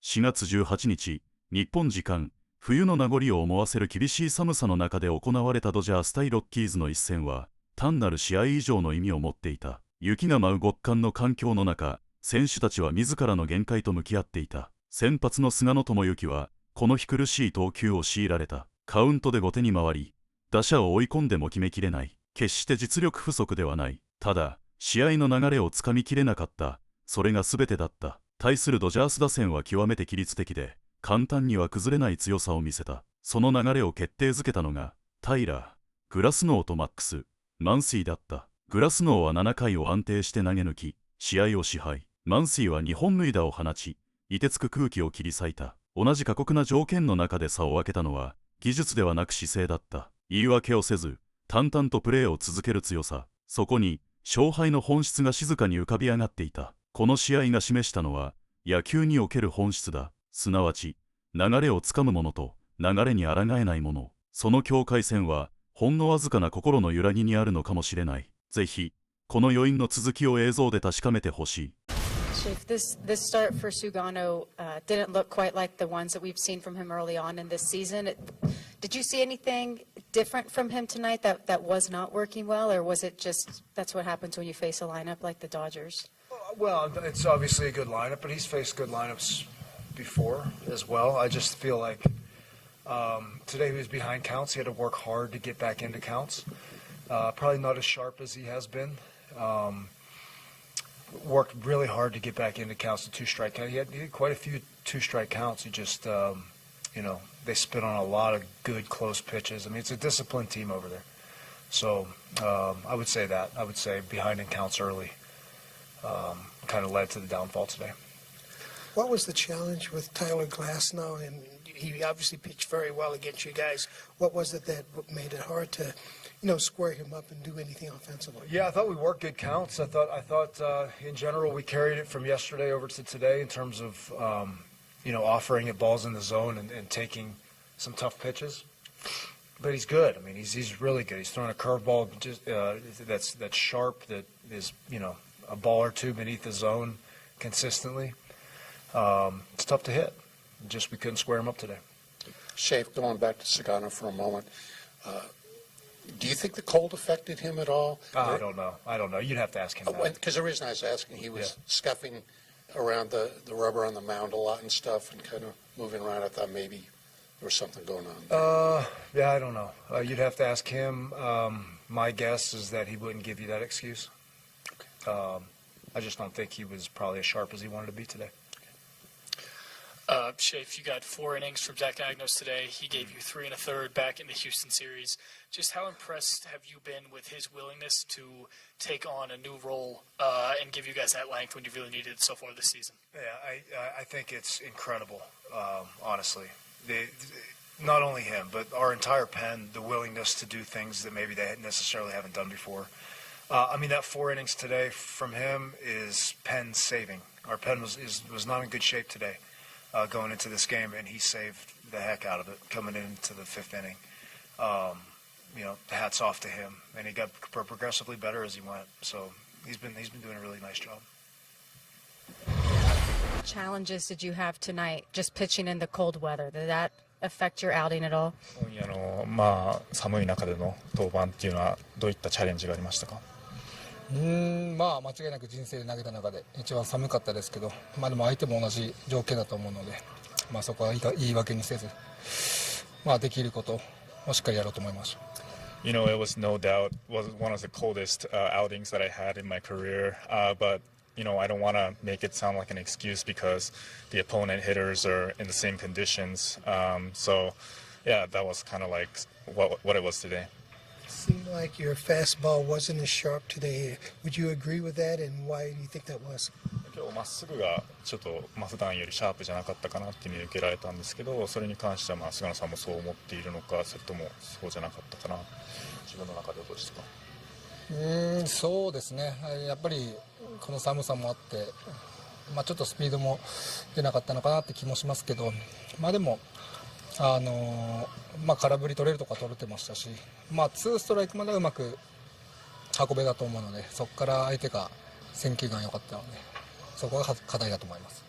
4月18日、日本時間、冬の名残を思わせる厳しい寒さの中で行われたドジャース対ロッキーズの一戦は、単なる試合以上の意味を持っていた。雪が舞う極寒の環境の中、選手たちは自らの限界と向き合っていた。先発の菅野智之は、この日苦しい投球を強いられた。カウントで後手に回り、打者を追い込んでも決めきれない。決して実力不足ではない。ただ、試合の流れをつかみきれなかった。それが全てだった。対するドジャース打線は極めて規律的で、簡単には崩れない強さを見せた。その流れを決定づけたのが、タイラー、グラスノーとマックス、マンシーだった。グラスノーは7回を安定して投げ抜き、試合を支配。マンシーは2本塁打を放ち、凍てつく空気を切り裂いた。同じ過酷な条件の中で差を分けたのは、技術ではなく姿勢だった。言い訳をせず、淡々とプレーを続ける強さ。そこに、勝敗の本質が静かに浮かび上がっていた。この試合が示したのは、野球における本質だ。すなわち、流れをつかむものと、流れに抗えないもの。その境界線は、ほんのわずかな心の揺らぎにあるのかもしれない。ぜひ、この余韻の続きを映像で確かめてほしい。Chief, this start for Sugano didn't look quite like the ones that we've seen from him early on in this season. Did you see anything different from him tonight that was not working well, or was it just that's what happens when you face a lineup like the Dodgers? Well, it's obviously a good lineup, but he's faced good lineups before as well. I just feel like today he was behind counts. He had to work hard to get back into counts. Probably not as sharp as he has been. Worked really hard to get back into counts, the two-strike count. He had quite a few two-strike counts. He just, they spit on a lot of good, close pitches. I mean, it's a disciplined team over there. So I would say that. I would say behind in counts early kind of led to the downfall today. What was the challenge with Tyler Glasnow? And he obviously pitched very well against you guys. What was it that made it hard to, square him up and do anything offensively? Yeah, I thought we worked good counts. I thought in general we carried it from yesterday over to today in terms of offering it balls in the zone and taking some tough pitches. But he's good. I mean, he's really good. He's throwing a curveball just that's sharp, that is a ball or two beneath the zone consistently. It's tough to hit. Just we couldn't square him up today. Shafe, going back to Sagano for a moment, do you think the cold affected him at all? I don't know. You'd have to ask him that. Because the reason I was asking, he was scuffing around the rubber on the mound a lot and stuff and kind of moving around. I thought maybe there was something going on. Yeah, I don't know. You'd have to ask him. My guess is that he wouldn't give you that excuse. Okay. I just don't think he was probably as sharp as he wanted to be today. Shafe, you got 4 innings from Zach Agnos today. He gave you 3 1/3 back in the Houston series. Just how impressed have you been with his willingness to take on a new role and give you guys that length when you really needed it so far this season? Yeah, I think it's incredible, honestly. Not only him, but our entire pen, the willingness to do things that maybe they necessarily haven't done before. I mean, that 4 innings today from him is pen saving. Our pen was not in good shape today. Going into this game, and he saved the heck out of it coming into the 5th inning. Hats off to him, and he got progressively better as he went. So he's been doing a really nice job. Challenges did you have tonight, just pitching in the cold weather? Did that affect your outing at all? 今夜の寒い中での登板っていうのはどういったチャレンジがありましたか？間違いなく人生で投げた中で一番寒かったですけど、でも相手も同じ条件だと思うので、そこは言い訳にせず、できることをしっかりやろうと思いました。It was no doubt was one of the coldest outings that I had in my career, but I don't want to make it sound like an excuse because the opponent hitters are in the same conditions. So yeah, that was kind of like what it was today. Seemed like your fastball wasn't as sharp today. Would you agree with that, and why do you think that was? 今日まっすぐがちょっと普段よりシャープじゃなかったかなっていうふうに受けられたんですけど、それに関しては菅野さんもそう思っているのか、それともそうじゃなかったかな、自分の中でどうですか？そうですね、やっぱりこの寒さもあって、ちょっとスピードも出なかったのかなって気もしますけど、でも空振り取れるとか取れてましたし、2ストライクまではうまく運べだと思うので、そこから相手が選球眼良かったので、そこが課題だと思います。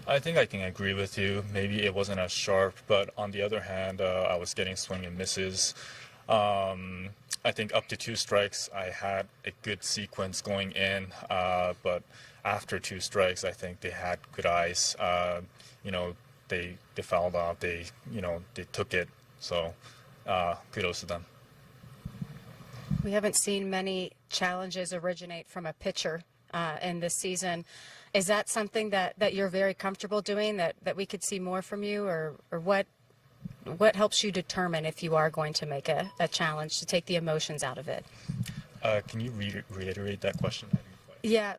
I think I can agree with you. Maybe it wasn't as sharp, but on the other hand, I was getting swing and misses. I think up to 2 strikes, I had a good sequence going in, but after 2 strikes, I think they had good eyes. They fouled off. They took it. So kudos to them. We haven't seen many challenges originate from a pitcher in this season. Is that something that you're very comfortable doing, that we could see more from you, or what helps you determine if you are going to make a challenge to take the emotions out of it? Can you reiterate that question? Yeah,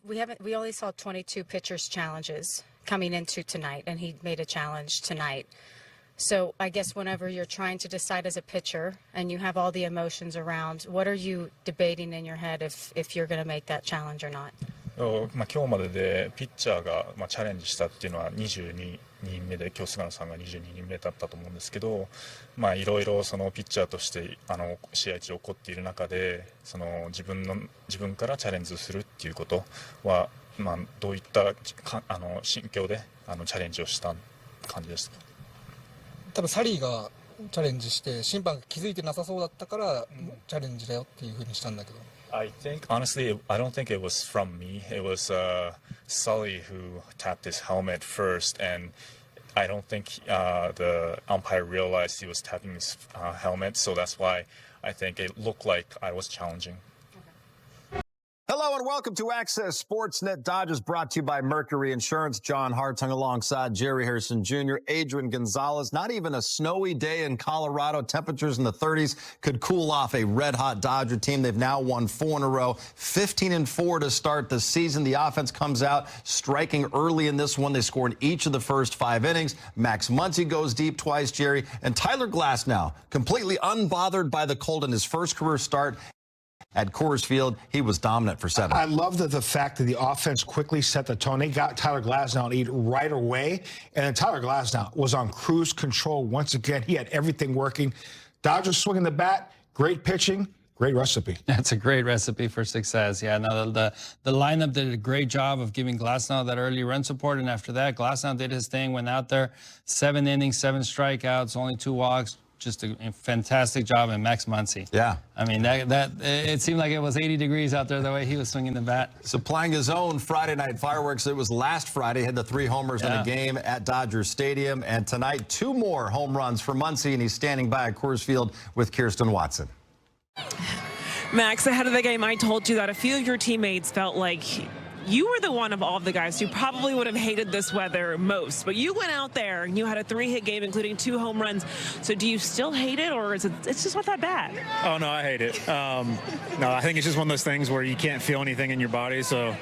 we only saw 22 pitchers challenges coming into tonight, and he made a challenge tonight. So I guess whenever you're trying to decide as a pitcher and you have all the emotions around, what are you debating in your head if you're going to make that challenge or not? 今日まででピッチャーがチャレンジしたっていうのは22人目で、今日菅野さんが22人目だったと思うんですけど、いろいろそのピッチャーとして試合中起こっている中で、その自分からチャレンジするっていうことは、どういった心境でチャレンジをした感じですか？多分サリーがチャレンジして審判が気づいてなさそうだったからチャレンジだよっていう風にしたんだけど。I think honestly, I don't think it was from me. It was Sully who tapped his helmet first, and I don't think the umpire realized he was tapping his helmet, so that's why I think it looked like I was challenging. Hello and welcome to Access Sportsnet Dodgers, brought to you by Mercury Insurance. John Hartung alongside Jerry Harrison Jr., Adrian Gonzalez. Not even a snowy day in Colorado. Temperatures in the 30s could cool off a red-hot Dodger team. They've now won 4 in a row, 15-4 to start the season. The offense comes out striking early in this one. They score in each of the first 5 innings. Max Muncy goes deep twice, Jerry. And Tyler Glasnow, completely unbothered by the cold in his first career start at Coors Field, he was dominant for 7. I love the fact that the offense quickly set the tone. They got Tyler Glasnow to eat right away, and then Tyler Glasnow was on cruise control once again. He had everything working. Dodgers swinging the bat, great pitching, great recipe. That's a great recipe for success. Yeah, no, the lineup did a great job of giving Glasnow that early run support, and after that, Glasnow did his thing, went out there, 7 innings, 7 strikeouts, only 2 walks. Just a fantastic job, and Max Muncy. Yeah. I mean, that it seemed like it was 80 degrees out there the way he was swinging the bat. Supplying his own Friday night fireworks. It was last Friday, had the 3 homers in a game at Dodger Stadium. And tonight, 2 more home runs for Muncy, and he's standing by at Coors Field with Kirsten Watson. Max, ahead of the game, I told you that a few of your teammates felt like you were the one of all of the guys who probably would have hated this weather most, but you went out there and you had a 3-hit game, including 2 home runs. So do you still hate it, or is it's just not that bad? Oh, no, I hate it. No, I think it's just one of those things where you can't feel anything in your body, so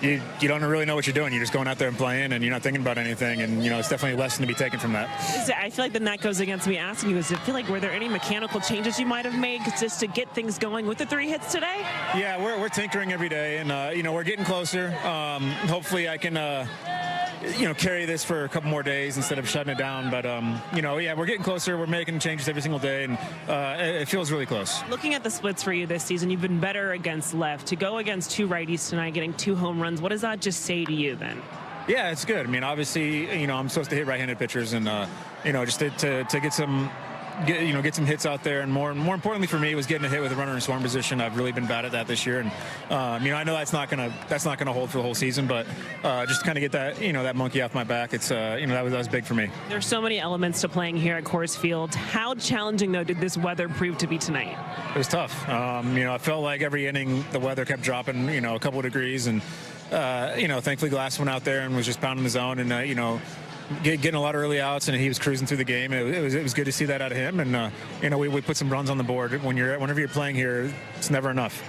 you don't really know what you're doing. You're just going out there and playing, and you're not thinking about anything, and, it's definitely a lesson to be taken from that. I feel like then that goes against me asking you, does it feel like, were there any mechanical changes you might have made just to get things going with the 3 hits today? Yeah, we're tinkering every day, and, we're getting closer. Hopefully I can, carry this for a couple more days instead of shutting it down. But, yeah, we're getting closer. We're making changes every single day, and it feels really close. Looking at the splits for you this season, you've been better against left. To go against 2 righties tonight, getting 2 home runs, what does that just say to you then? Yeah, it's good. I mean, obviously, I'm supposed to hit right-handed pitchers, and, just to get some hits out there, and more importantly for me was getting a hit with a runner in scoring position. I've really been bad at that this year, and I know that's not gonna hold for the whole season, but just to kind of get that that monkey off my back, it's that was big for me. There's so many elements to playing here at Coors Field. How challenging though did this weather prove to be tonight? It was tough. I felt like every inning the weather kept dropping a couple of degrees, and thankfully Glass went out there and was just pounding the zone, and getting a lot of early outs, and he was cruising through the game. It was good to see that out of him, and we put some runs on the board. Whenever you're playing here, it's never enough.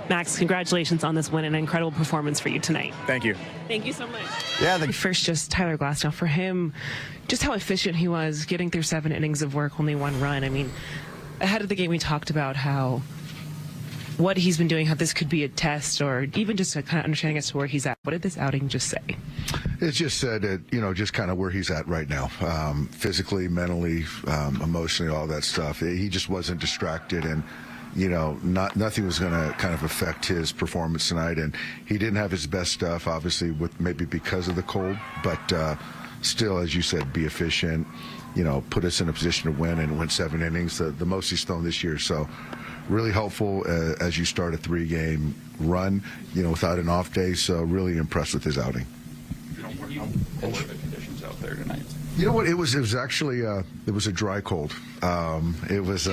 Max, congratulations on this win and an incredible performance for you tonight. Thank you. Thank you so much. Yeah. First, just Tyler Glasnow. For him, just how efficient he was getting through 7 innings of work, only 1 run. I mean, ahead of the game, we talked about what he's been doing, how this could be a test, or even just a kind of understanding as to where he's at. What did this outing just say? It just said that, just kind of where he's at right now, physically, mentally, emotionally, all that stuff. He just wasn't distracted, and, nothing was going to kind of affect his performance tonight. And he didn't have his best stuff, obviously, with maybe because of the cold. But still, as you said, be efficient. Put us in a position to win and win 7 innings, the most he's thrown this year. So really helpful as you start a 3-game run, without an off day. So really impressed with his outing. What were the conditions out there tonight? You know what? It was actually it was a dry cold. It was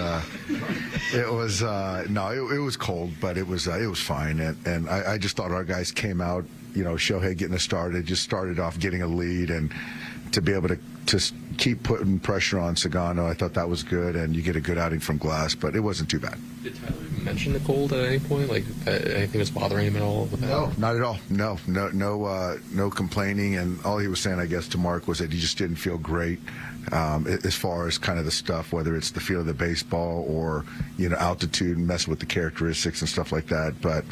cold, but it was fine. And I just thought our guys came out, Shohei getting us started, just started off getting a lead, and to be able to keep putting pressure on Sagano, I thought that was good, and you get a good outing from Glass, but it wasn't too bad. Did Tyler mention the cold at any point? Like anything was bothering him at all? No, not at all. No complaining, and all he was saying, I guess, to Mark was that he just didn't feel great as far as kind of the stuff, whether it's the feel of the baseball or altitude and messing with the characteristics and stuff like that. But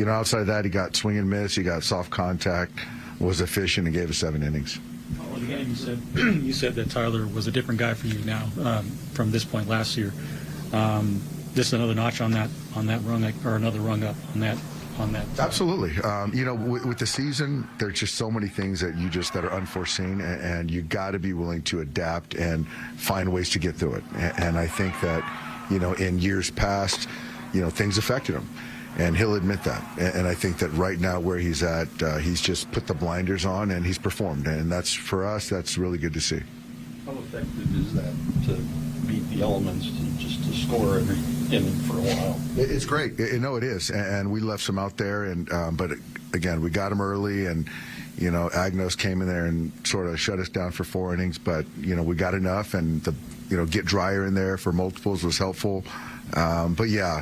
outside of that, he got swing and miss, he got soft contact, was efficient, and gave us 7 innings. Again, you said that Tyler was a different guy for you now from this point last year. This is another notch on that rung, or another rung up on that. Absolutely. With the season, there's just so many things that are unforeseen, and you got to be willing to adapt and find ways to get through it. And I think that in years past, things affected him. And he'll admit that. And I think that right now where he's at, he's just put the blinders on and he's performed. And that's, for us, that's really good to see. How effective is that to beat the elements, just to score every inning for a while? It's great. It is. And we left some out there. And but, again, we got him early. And, Agnos came in there and sort of shut us down for 4 innings. But, we got enough. And, get Dryer in there for multiples was helpful. But, yeah.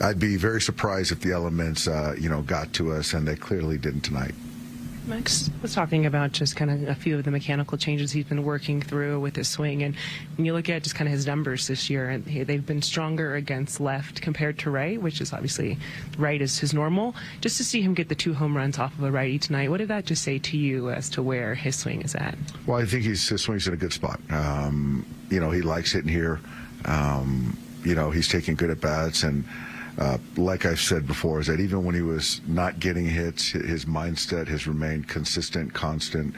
I'd be very surprised if the elements, got to us, and they clearly didn't tonight. Max was talking about just kind of a few of the mechanical changes he's been working through with his swing, and when you look at just kind of his numbers this year, and they've been stronger against left compared to right, which is obviously right is his normal. Just to see him get the 2 home runs off of a righty tonight, what did that just say to you as to where his swing is at? Well, I think his swing's in a good spot. He likes hitting here. He's taking good at bats, and like I've said before, is that even when he was not getting hits, his mindset has remained consistent, constant,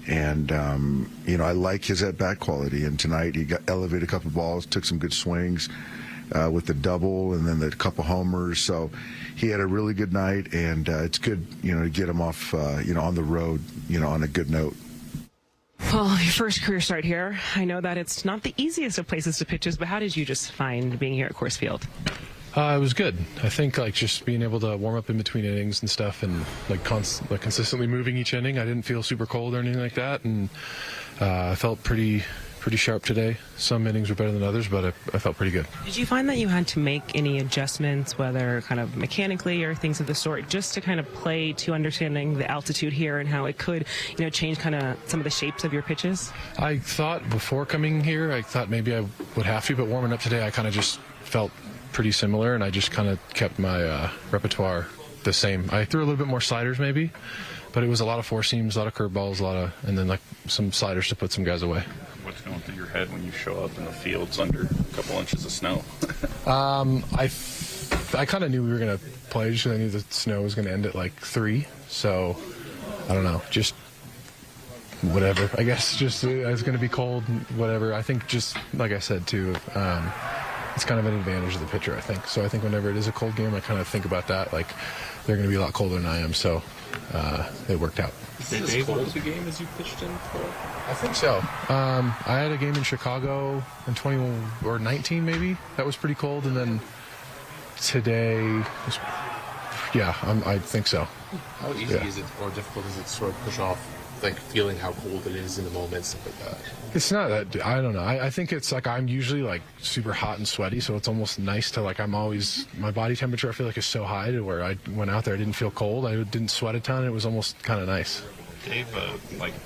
and I like his at-bat quality. And tonight he elevated a couple balls, took some good swings with the double, and then the couple homers. So he had a really good night, and it's good, to get him off, on the road, on a good note. Well, your first career start here. I know that it's not the easiest of places to pitch, but how did you just find being here at Coors Field? It was good. I think just being able to warm up in between innings and stuff, and consistently moving each inning. I didn't feel super cold or anything like that, and I felt pretty sharp today. Some innings were better than others, but I felt pretty good. Did you find that you had to make any adjustments, whether kind of mechanically or things of the sort, just to kind of play to understanding the altitude here and how it could, change kind of some of the shapes of your pitches? I thought before coming here, maybe I would have to, but warming up today, I kind of just felt pretty similar, and I just kind of kept my repertoire the same. I threw a little bit more sliders maybe, but it was a lot of 4-seams, a lot of curveballs, and then some sliders to put some guys away. What's going through your head when you show up in the fields under a couple inches of snow? I kind of knew we were going to play, just because I knew the snow was going to end at 3, so I don't know, just whatever. I guess just it's going to be cold, whatever. I think just like I said too, it's kind of an advantage of the pitcher, I think. So I think whenever it is a cold game, I kind of think about that. They're going to be a lot colder than I am, so it worked out. Is it as cold a game as you pitched in for? I think so. I had a game in Chicago in 2019 maybe. That was pretty cold, and then today, I think so. How easy is it, or difficult is it to sort of push off, feeling how cold it is in the moment, stuff like that? It's not that, I don't know. I think it's I'm usually super hot and sweaty, so it's almost nice to I'm always, my body temperature I feel is so high to where I went out there, I didn't feel cold, I didn't sweat a ton, it was almost kind of nice. Dave,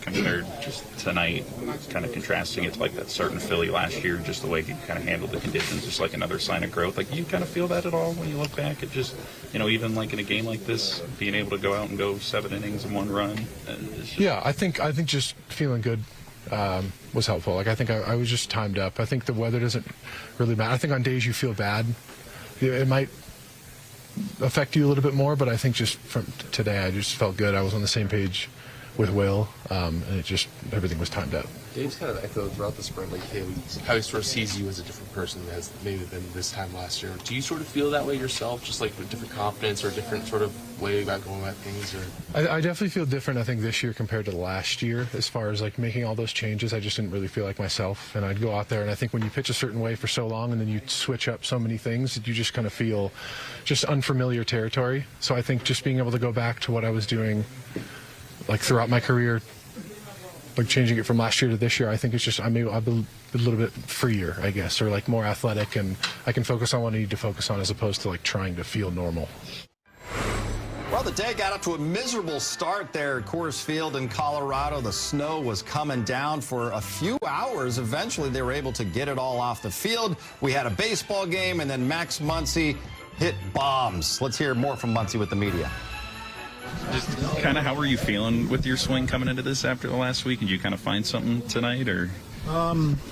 compared just tonight, kind of contrasting it to that start in Philly last year, just the way he kind of handled the conditions, just another sign of growth. You kind of feel that at all when you look back at just, even in a game like this, being able to go out and go 7 innings in 1 run? Yeah, I think just feeling good was helpful. I think I was just timed up. I think the weather doesn't really matter. I think on days you feel bad, it might affect you a little bit more, but I think just from today, I just felt good. I was on the same page with Will, and it just, everything was timed out. Dave's kind of echoed throughout the spring, like how he sort of sees you as a different person as maybe than this time last year. Do you sort of feel that way yourself, just like with different confidence or a different sort of way about going about things? Or I definitely feel different, I think, this year compared to last year as far as like making all those changes. I just didn't really feel like myself, and I'd go out there, and I think when you pitch a certain way for so long and then you switch up so many things, you just kind of feel just unfamiliar territory. So I think just being able to go back to what I was doing like throughout my career, like changing it from last year to this year, I think it's just I've been a little bit freer, I guess, or like more athletic, and I can focus on what I need to focus on as opposed to like trying to feel normal. Well, the day got up to a miserable start there at Coors Field in Colorado. The snow was coming down for a few hours. Eventually, they were able to get it all off the field. We had a baseball game, and then Max Muncy hit bombs. Let's hear more from Muncy with the media. Just kind of how were you feeling with your swing coming into this after the last week? Did you kind of find something tonight, or?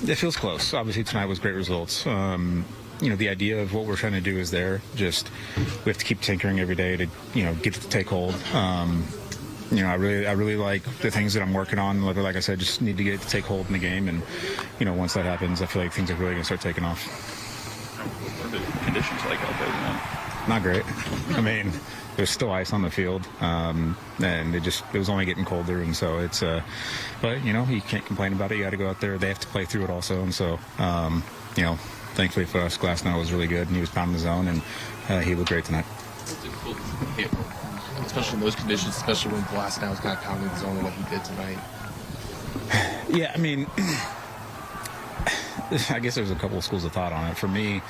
It feels close. Obviously, tonight was great results. You know, the idea of what we're trying to do is there. Just we have to keep tinkering every day to, you know, get it to take hold. You know, I really like the things that I'm working on. Like I said, just need to get it to take hold in the game, and you know, once that happens, I feel like things are really going to start taking off. What are the conditions like out there tonight? Not great. I mean, there's still ice on the field, and it was only getting colder, and so it's. But you know, you can't complain about it. You got to go out there. They have to play through it also, and so you know, thankfully for us, Glasnow was really good, and he was pounding the zone, and he looked great tonight. especially in those conditions, especially when Glasnow was kind of pounding the zone and what he did tonight. Yeah, I mean, I guess there's a couple of schools of thought on it. For me,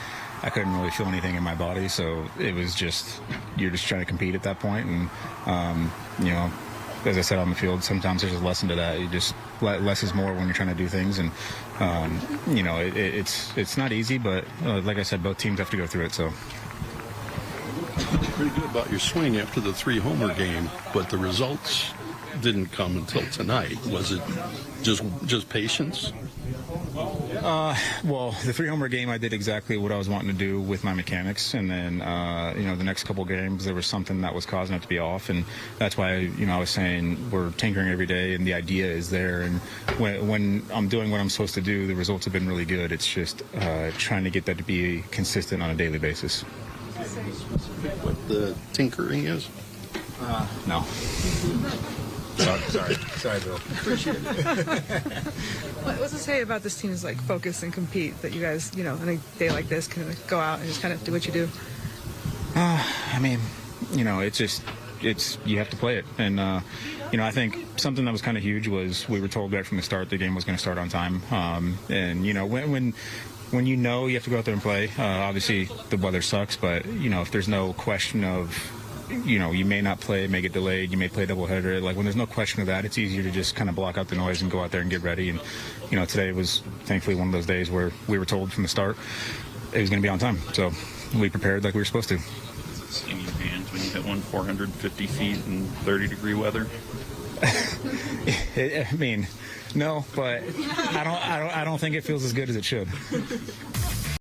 I couldn't really feel anything in my body, so it was just, you're just trying to compete at that point. And, you know, as I said on the field, sometimes there's a lesson to that. You just, less is more when you're trying to do things. And, you know, it's not easy, but like I said, both teams have to go through it, so. Pretty good about your swing after the 3-homer game, but the results didn't come until tonight. Was it just patience? Well, the 3-homer game, I did exactly what I was wanting to do with my mechanics, and then you know, the next couple games there was something that was causing it to be off, and that's why, you know, I was saying we're tinkering every day, and the idea is there, and when I'm doing what I'm supposed to do, the results have been really good. It's just trying to get that to be consistent on a daily basis. What the tinkering is? No. Sorry, Bill. Appreciate it. What's to say about this team's like focus and compete that you guys, you know, on a day like this can go out and just kind of do what you do? I mean, you know, it's you have to play it, and you know, I think something that was kind of huge was we were told right from the start the game was going to start on time, and you know, when you know you have to go out there and play, obviously the weather sucks, but you know, if there's no question of, you know, you may not play, it may get delayed, you may play a doubleheader. Like when there's no question of that, it's easier to just kind of block out the noise and go out there and get ready. And you know, today was thankfully one of those days where we were told from the start it was going to be on time, so we prepared like we were supposed to. Sting your hands when you hit one 450 feet in 30-degree weather? I mean, no, but I don't think it feels as good as it should.